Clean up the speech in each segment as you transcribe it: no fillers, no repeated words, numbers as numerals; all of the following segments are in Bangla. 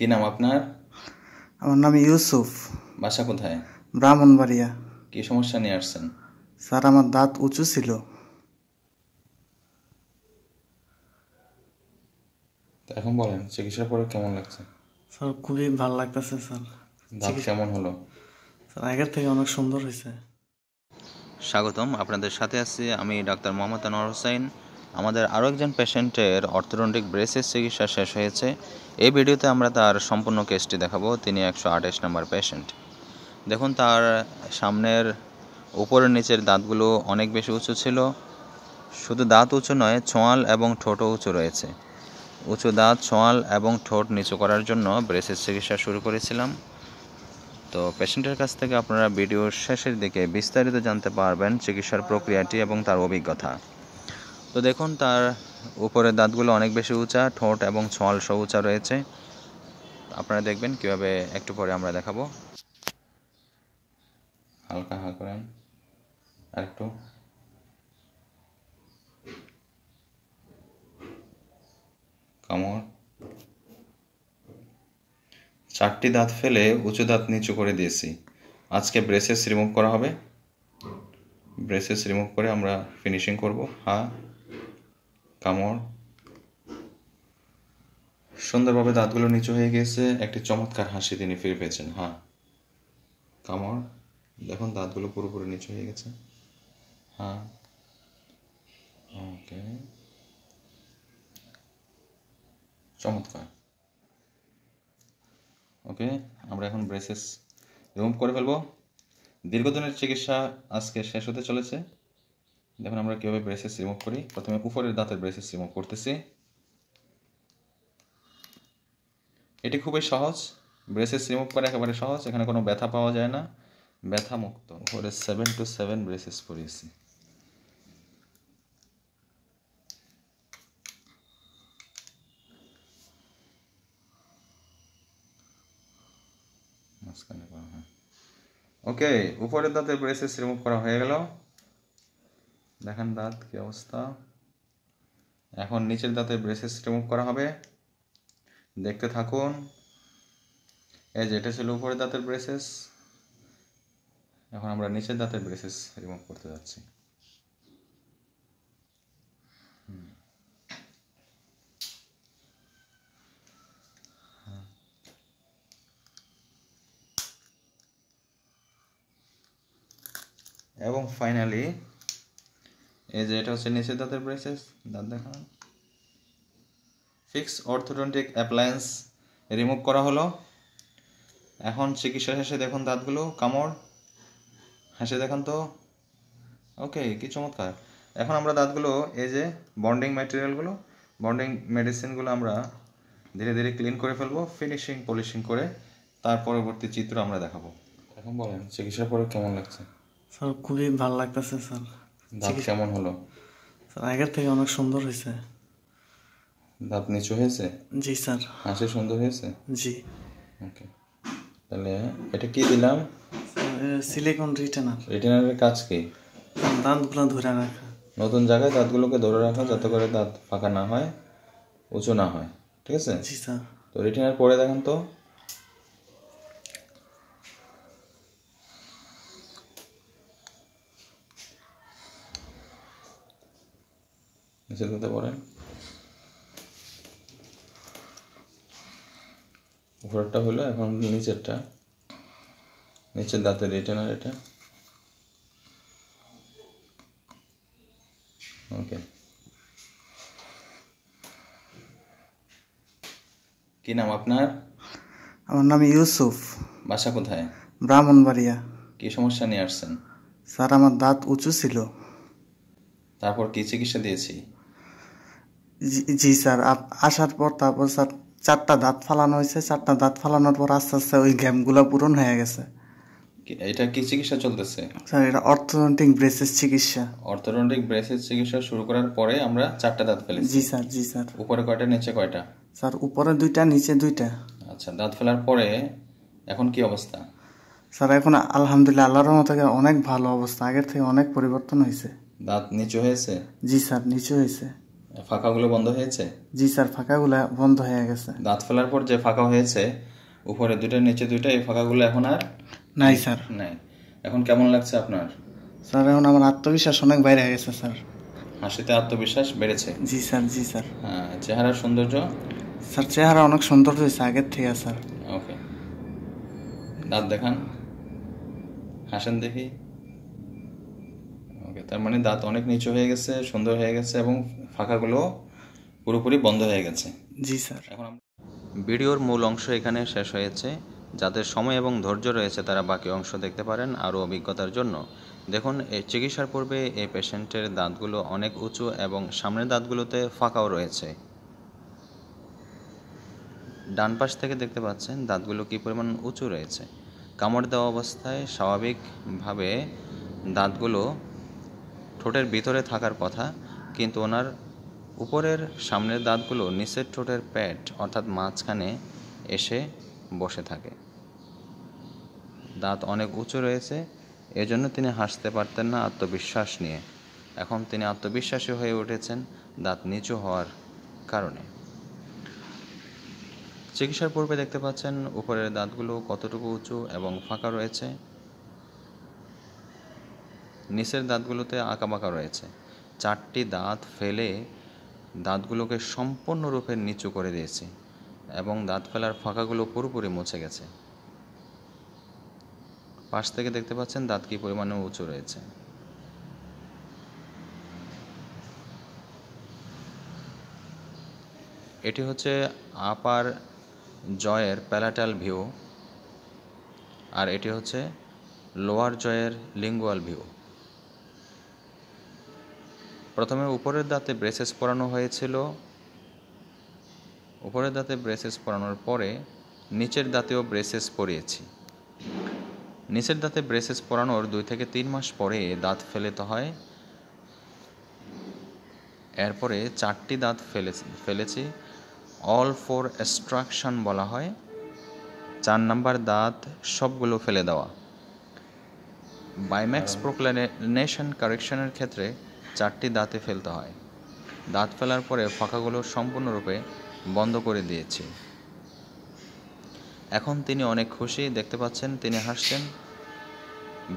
কি নাম আপনার? আমার নাম ইউসুফ। বাসা কোথায়? ব্রাহ্মণবাড়িয়া। কি সমস্যা নিয়ে আসছেন? স্যার, আমার দাঁত উঁচু ছিল। তো এখন বলেন, চিকিৎসার পরে কেমন লাগছে? স্যার, খুবই ভালো লাগতেছে স্যার। দাঁত কেমন হলো? স্যার, আগের থেকে অনেক সুন্দর হয়েছে। স্বাগতম, আপনাদের সাথে আছি আমি ডাক্তার মোহাম্মদ আনোয়ার হোসেন। আমাদের আরও একজন পেশেন্টের অর্থোডন্টিক ব্রেসের চিকিৎসা শেষ হয়েছে। এই ভিডিওতে আমরা তার সম্পূর্ণ কেসটি দেখাবো। তিনি 128 নম্বর পেশেন্ট। দেখুন, তার সামনের উপরের নিচের দাঁতগুলো অনেক বেশি উঁচু ছিল। শুধু দাঁত উঁচু নয়, ছোঁয়াল এবং ঠোঁটও উঁচু রয়েছে। উঁচু দাঁত, ছোঁয়াল এবং ঠোঁট নিচু করার জন্য ব্রেসের চিকিৎসা শুরু করেছিলাম। তো পেশেন্টের কাছ থেকে আপনারা ভিডিওর শেষের দিকে বিস্তারিত জানতে পারবেন চিকিৎসার প্রক্রিয়াটি এবং তার অভিজ্ঞতা। তো দেখুন, তার উপরের দাঁতগুলো অনেক বেশি উঁচা, ঠোঁট এবং ছোঁয়াল সহ উঁচা রয়েছে। আপনারা দেখবেন কিভাবে, একটু পরে আমরা দেখাবো। হালকা হা করেন আরেকটু। কামড়। 4টি দাঁত ফেলে উঁচু দাঁত নিচু করে দিয়েছি। আজকে ব্রেসেস রিমুভ করা হবে। ব্রেসেস রিমুভ করে আমরা ফিনিশিং করব। কামড়। সুন্দরভাবে দাঁতগুলো নিচু হয়ে গেছে। একটি চমৎকার হাসি তিনি ফিরে পেয়েছেন। কামড়। দেখুন, দাঁতগুলো পুরোপুরি নিচু হয়ে গেছে। ওকে, চমৎকার। ওকে, আমরা এখন ব্রেসেস রিমুভ করে ফেলবো। দীর্ঘদিনের চিকিৎসা আজকে শেষ হতে চলেছে। দেখুন আমরা কীভাবে ব্রেসেস রিমুভ করি। প্রথমে উপরের দাঁতের ব্রেসেস রিমুভ করতেছি। এটি খুবই সহজ। ব্রেসেস রিমুভ করা একেবারে সহজ। এখানে কোনো ব্যথা পাওয়া যায় না, ব্যথা মুক্ত। উপরে 7 to 7 ব্রেসেস পরিয়েছি। ওকে, উপরের দাঁতের ব্রেসেস রিমুভ করা হয়ে গেল। দেখেন দাঁত কি অবস্থা। এখন নিচের দাঁতের ব্রেসেস রিমুভ করা হবে। দেখতে থাকুন। এই যে এটা ছিল উপরের দাঁতের ব্রেসেস। এখন আমরা নিচের দাঁতের ব্রেসেস রিমুভ করতে যাচ্ছি। এবং ফাইনালি এই যে এটা হচ্ছে নিচের দাঁতের ব্রেসেস। দাঁত দেখান। ফিক্স অর্থোডন্টিক অ্যাপ্লায়েন্স রিমুভ করা হলো। এখন চিকিৎসা শেষে দেখুন দাঁতগুলো। কামড়, হাসি দেখান তো। ওকে, কি চমৎকার। এখন আমরা দাঁতগুলো, এই যে বন্ডিং ম্যাটেরিয়ালগুলো, বন্ডিং মেডিসিনগুলো আমরা ধীরে ধীরে ক্লিন করে ফেলবো, ফিনিশিং পলিশিং করে। তার পরবর্তী চিত্র আমরা দেখাবো। এখন বলেন, চিকিৎসার পরে কেমন লাগছে? স্যার, খুবই ভালো লাগতেছে স্যার। দাঁত কেমন হলো? স্যার, আগের থেকে অনেক সুন্দর হয়েছে। দাঁত নিচু হয়েছে? জি স্যার। হাসি সুন্দর হয়েছে? জি। ওকে, তাহলে এটা কি দিলাম? Silicon retainer. রিটেনারের কাজ কি? দাঁতগুলো ধরে রাখা। নতুন জায়গায় দাঁতগুলোকে ধরে রাখা, যাতে করে দাঁত ফাঁকা না হয়, উঁচু না হয়। ঠিক আছে? জি স্যার। তো রিটেনার পরে দেখেন তো। নিচের দাঁতে পড়েন। উপরেরটা হলো, এখন নিচেরটা। নিচের দাঁতের রিটেনার এটা। ওকে, কি নাম আপনার? আমার নাম ইউসুফ। বাসা কোথায়? ব্রাহ্মণবাড়িয়া। কি সমস্যা নিয়ে আসছেন? স্যার, আমার দাঁত উঁচু ছিল। তারপর কি চিকিৎসা দিয়েছি? জি স্যার, আসার পর তারপর স্যার 4টা দাঁত ফালানো হয়েছে। 4টা দাঁত ফালানোর পর আস্তে আস্তে ওই গ্যাপগুলো পূরণ হয়ে গেছে। এটা কি চিকিৎসা চলতেছে? স্যার, এটা অর্থোডন্টিক ব্রেসেস চিকিৎসা। অর্থোডন্টিক ব্রেসেস চিকিৎসা শুরু করার পরে আমরা 4টা দাঁত ফেলেছি। জি স্যার। জি স্যার। উপরে কয়টা, নিচে কয়টা? স্যার, উপরে 2টা, নিচে 2টা। আচ্ছা, দাঁত ফেলার পরে এখন কি অবস্থা? স্যার, এখন আলহামদুলিল্লাহ আল্লাহর রহমতে অনেক ভালো অবস্থা। আগের থেকে অনেক পরিবর্তন হয়েছে। দাঁত নিচু হয়েছে? জি স্যার, নিচু হয়েছে। ফাঁকাগুলো বন্ধ হয়েছে? জি স্যার, ফাঁকাগুলা বন্ধ হয়ে গেছে। দাঁত ফেলার পর যে ফাঁকা হয়েছে, উপরে দুইটা নিচে দুইটা, এই ফাঁকাগুলো এখন আর নাই স্যার। নাই। এখন কেমন লাগছে আপনার? স্যার এখন আমার আত্মবিশ্বাস অনেক বাইরে গেছে স্যার। হাসিতে আত্মবিশ্বাস বেড়েছে? জি স্যার, জি স্যার। হ্যাঁ, চেহারার সৌন্দর্য? স্যার চেহারা অনেক সুন্দর হয়েছে আগের থেকে স্যার। ওকে, দাঁত দেখান, হাসেন দেখি। ওকে, তার মানে দাঁত অনেক নিচু হয়ে গেছে, সুন্দর হয়ে গেছে এবং ফাঁকাগুলো পুরোপুরি বন্ধ হয়ে গেছে। জি স্যার। এখন ভিডিওর মূল অংশ এখানে শেষ হয়েছে। যাদের সময় এবং ধৈর্য রয়েছে তারা বাকি অংশ দেখতে পারেন আরও অভিজ্ঞতার জন্য। দেখুন, এই চিকিৎসার পূর্বে এই পেশেন্টের দাঁতগুলো অনেক উঁচু এবং সামনের দাঁতগুলোতে ফাঁকাও রয়েছে। ডান পাশ থেকে দেখতে পাচ্ছেন দাঁতগুলো কী পরিমাণ উঁচু রয়েছে। কামড় দেওয়া অবস্থায় স্বাভাবিকভাবে দাঁতগুলো ঠোঁটের ভিতরে থাকার কথা, কিন্তু ওনার উপরের সামনের দাঁতগুলো নিচের ঠোঁটের প্যাড অর্থাৎ মাঝখানে এসে বসে থাকে। দাঁত অনেক উঁচু রয়েছে, এজন্য তিনি হাসতে পারতেন না আত্মবিশ্বাস নিয়ে। এখন তিনি আত্মবিশ্বাসী হয়ে উঠেছেন দাঁত নিচু হওয়ার কারণে। চিকিৎসার পূর্বে দেখতে পাচ্ছেন উপরের দাঁতগুলো কতটুকু উঁচু এবং ফাঁকা রয়েছে। নিচের দাঁতগুলোতে আঁকাবাঁকা রয়েছে। 4টি দাঁত ফেলে দাঁতগুলোকে সম্পূর্ণরূপে নিচু করে দিয়েছে এবং দাঁত ফেলার ফাঁকাগুলো পুরোপুরি মুছে গেছে। পাশ থেকে দেখতে পাচ্ছেন দাঁত কী পরিমাণে উঁচু রয়েছে। এটি হচ্ছে আপার জয়ের প্যালাটাল ভিউ, আর এটি হচ্ছে লোয়ার জয়ের লিঙ্গুয়াল ভিউ। প্রথমে উপরের দাঁতে ব্রেসেস পরানো হয়েছিল। উপরের দাঁতে ব্রেসেস পরানোর পরে নিচের দাঁতেও ব্রেসেস পরিয়েছি। নিচের দাঁতে ব্রেসেস পরানোর 2 থেকে 3 মাস পরে দাঁত ফেলতে হয়। এরপরে 4টি দাঁত ফেলেছি, অল ফর এক্সট্রাকশন বলা হয়। 4 নাম্বার দাঁত সবগুলো ফেলে দেওয়া। বাইম্যাক্স প্রোক্লিনেশন কারেকশনের ক্ষেত্রে 4টি দাঁতে ফেলতে হয়। দাঁত ফেলার পরে ফাঁকাগুলো সম্পূর্ণরূপে বন্ধ করে দিয়েছি। এখন তিনি অনেক খুশি, দেখতে পাচ্ছেন তিনি হাসছেন।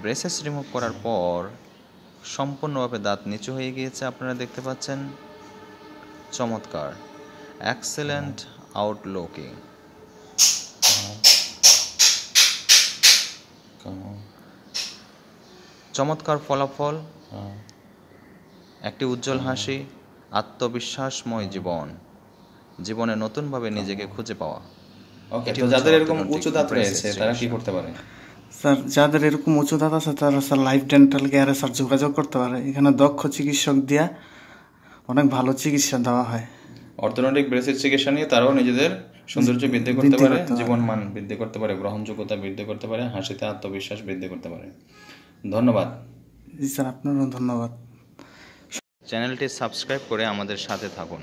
ব্রেসেস রিমুভ করার পর সম্পূর্ণভাবে দাঁত নিচু হয়ে গিয়েছে, আপনারা দেখতে পাচ্ছেন। চমৎকার, এক্সেলেন্ট আউটলুকিং। চমৎকার ফলাফল, একটি উজ্জ্বল হাসি, আত্মবিশ্বাসময় জীবন, জীবনে নতুনভাবে নিজেকে খুঁজে পাওয়া। যাদের এরকম উঁচু দাঁত রয়েছে তারা কি করতে পারে? স্যার যাদের এরকম উঁচু দাঁত আছে তারা স্যার লাইফ ডেন্টাল কেয়ারে স্যার যোগাযোগ করতে পারে। এখানে দক্ষ চিকিৎসক দিয়া অনেক ভালো চিকিৎসা দেওয়া হয়। অর্থনৈতিক ব্রেসের চিকিৎসা নিয়ে তারাও নিজেদের সৌন্দর্য বৃদ্ধি করতে পারে, জীবন মান বৃদ্ধি করতে পারে, গ্রহণযোগ্যতা বৃদ্ধি করতে পারে, হাসিতে আত্মবিশ্বাস বৃদ্ধি করতে পারে। ধন্যবাদ। জি স্যার, আপনারও ধন্যবাদ। চ্যানেলটি সাবস্ক্রাইব করে আমাদের সাথে থাকুন।